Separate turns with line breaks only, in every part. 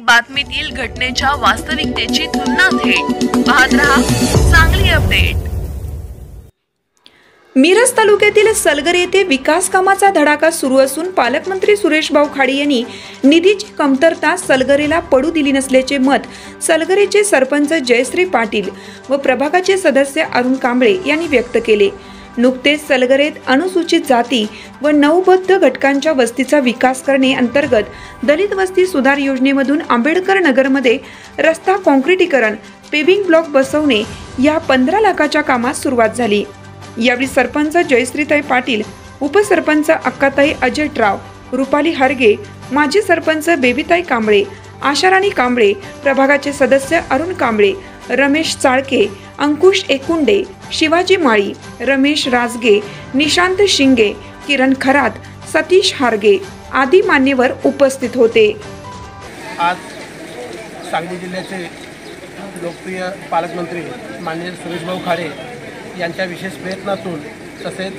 बातमीतील घटनेच्या वास्तविकतेची तुलना थेट पाहत रहा सांगली अपडेट।
मिरज तालुक्यातील सलगर येथे विकास कामाचा धडाका सुरू असून पालकमंत्री सुरेशभाऊ खाडे यांनी निधीची कमतरता सलगरेला पडू दिली नसल्याचे मत सलगरेचे सरपंच जयश्री पाटील व प्रभागाचे सदस्य अरुण कांबळे यांनी व्यक्त केले। नुकतेच सलगरेत अनुसूचित जाती व नवबद्ध घटकांच्या वस्तीचा विकास करणे अंतर्गत दलित वस्ती सुधार योजनेमधून आंबेडकर नगरमध्ये रस्ता काँक्रिटीकरण पेव्हिंग ब्लॉक बसवणे या 15 लाखाच्या कामास सुरुवात झाली। यावेळी सरपंच जयश्रीताई पाटील, उपसरपंच अक्काताई अजयराव, रुपाली हरगे, माजी सरपंच बेबीताई कांबळे, आशाराणी कांबळे, प्रभागाचे सदस्य अरुण कांबळे, रमेश चाळके, अंकुश एकुंडे, शिवाजी माळी, रमेश राजगे, निशांत शिंगे, किरण खरात, सतीश हारगे आदी मान्यवर उपस्थित होते।
आज सांगली जिल्ह्याचे लोकप्रिय पालकमंत्री माननीय सुरेशभाऊ खाडे यांच्या विशेष प्रयत्नातून तसेच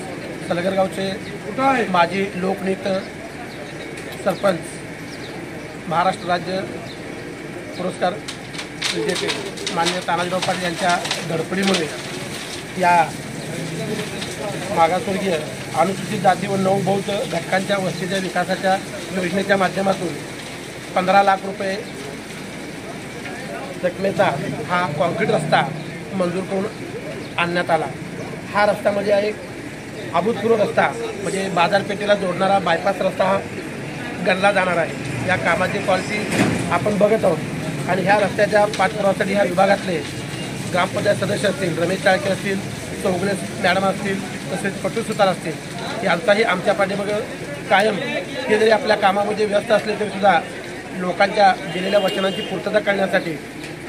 सलगर गावचे माजी लोकनियुक्त सरपंच, महाराष्ट्र राज्य पुरस्कार विजेते माननीय तानाजीराव पाटील यांच्या धडपडीमुळे या मागासवर्गीय अनुसूचित जाती व नवबौद्ध घटकांच्या वस्तीच्या विकासाच्या योजनेच्या माध्यमातून 15 लाख रुपये रकमेचा हा कॉन्क्रीट रस्ता मंजूर करून आणण्यात आला। हा रस्ता म्हणजे एक अभूतपूर्व रस्ता, म्हणजे बाजारपेठेला जोडणारा बायपास रस्ता हा गणला जाणार आहे। या कामाची क्वालिटी आपण बघत आहोत आणि ह्या रस्त्याच्या पाठपुराव्यासाठी ह्या विभागातले ग्रामपंचायत सदस्य असतील, रमेश चाळके असतील, चौगुले मॅडम असतील, तसेच पटू सुतार असतील, यांचाही आमच्या पाठीमागे कायम हे जरी आपल्या कामामध्ये व्यस्त असले तरीसुद्धा लोकांच्या दिलेल्या वचनांची पूर्तता करण्यासाठी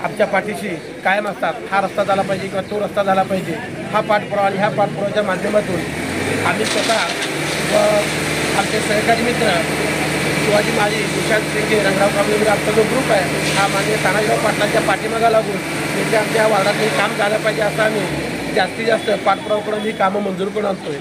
आमच्या पाठीशी कायम असतात। हा रस्ता झाला पाहिजे किंवा तो रस्ता झाला पाहिजे, हा पाठपुरावा आणि ह्या पाठपुराव्याच्या माध्यमातून आम्ही स्वतः व आमचे सहकारी मित्र शिवाजी माळी, निशांत शिंगे, रंगराव कांबळे आमचा जो ग्रुप आहे हा माननीय तानाजीराव पाटलांच्या पाठीमागा लागून म्हणजे आमच्या वार्डात काम झालं पाहिजे असं आम्ही जास्तीत जास्त पाठपुरावा करून ही कामं मंजूर करून आणतोय।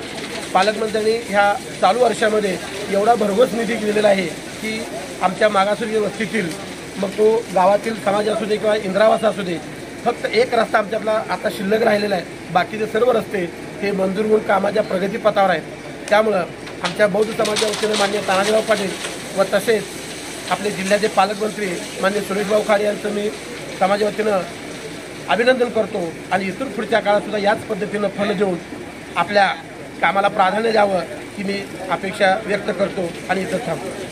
पालकमंत्र्यांनी ह्या चालू वर्षामध्ये एवढा भरघोस निधी दिलेला आहे की आमच्या मागासवर्गीय वस्तीतील, मग तो गावातील समाज असू दे किंवा इंद्रावास असू दे, फक्त एक रस्ता आमच्यातला आता शिल्लक राहिलेला आहे, बाकीचे सर्व रस्ते हे मंजूर होऊन कामाच्या प्रगतीपथावर आहेत। त्यामुळं आमच्या बौद्ध समाजाच्या वतीने माननीय तानाजीराव पाटील व तसेच आपले जिल्ह्याचे पालकमंत्री माननीय सुरेशभाऊ खाडे यांचं मी समाजाच्या वतीनं अभिनंदन करतो आणि इथून पुढच्या काळातसुद्धा याच पद्धतीनं फल देऊन आपल्या कामाला प्राधान्य द्यावं ही मी अपेक्षा व्यक्त करतो आणि इथं थांबतो।